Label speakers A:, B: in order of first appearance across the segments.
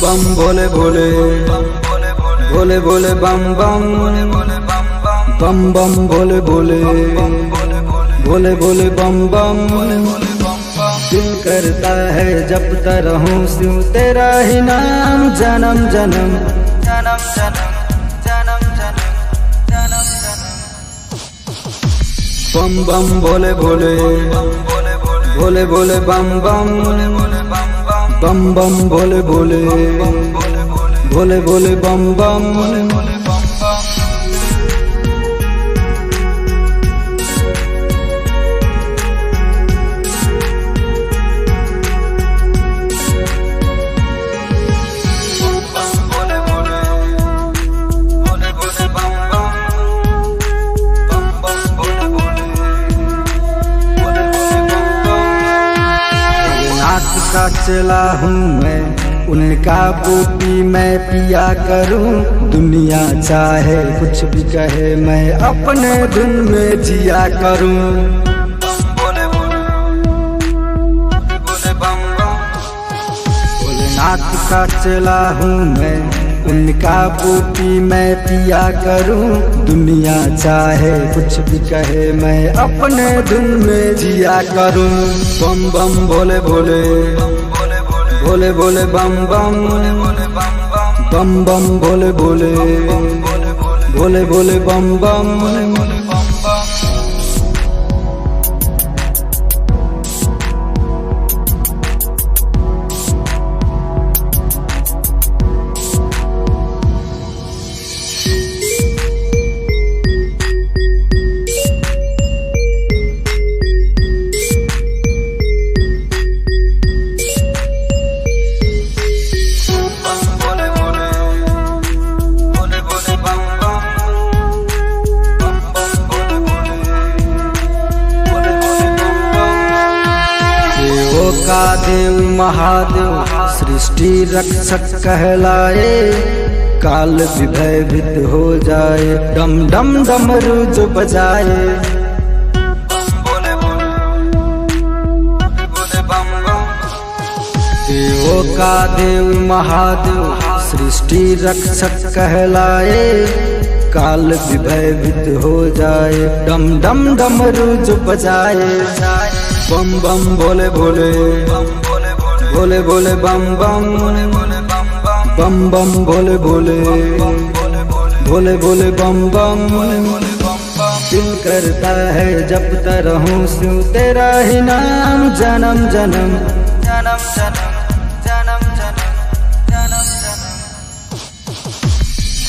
A: बम भोले भोले भोले भोले बम बम बम बम भोले भोले भोले भोले बम बम। दिल करता है जपता रहूं सिर्फ तेरा ही नाम जन्म जन्म जन्म जन्म जन्म जन्म जन्म जन्म। बम बम भोले भोले भोले भोले बम बम बम बम भोले भोले भोले भोले बम बम। का चला हूँ मैं उनका बूटी मैं पिया करूँ। दुनिया चाहे कुछ भी कहे मैं अपने धुन में जिया करूँ। भोलेनाथ का चला हूँ मैं उनका बूटी मैं पिया करूँ। दुनिया चाहे कुछ भी कहे मैं अपने धुन में जिया करूँ। बम बम भोले भोले भोले भोले बम बम बम बम भोले भोले भोले भोले बम बम। का देव महादेव सृष्टि रक्षक कहलाए। काल भी भयभीत हो जाए डम डम डमरू जो बजाए। देवों का देव महादेव सृष्टि रक्षक कहलाए। काल भी भयभीत हो जाए डम डम डमरू जो बजाए। बम बम भोले भोले भोले भोले बम बम बम बम भोले भोले भोले भोले बम बम। दिल करता है जपता रहूं सिर्फ तेरा ही नाम जन्म जन्म जन्म जन्म जन्म जन्म जन्म जन्म।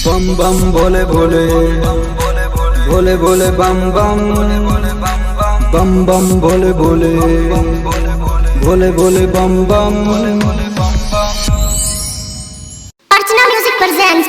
A: बम बम भोले भोले भोले भोले बम बम बम बम भोले भोले भोले भोले बम बम।
B: अर्चना म्यूजिक प्रेजेंट्स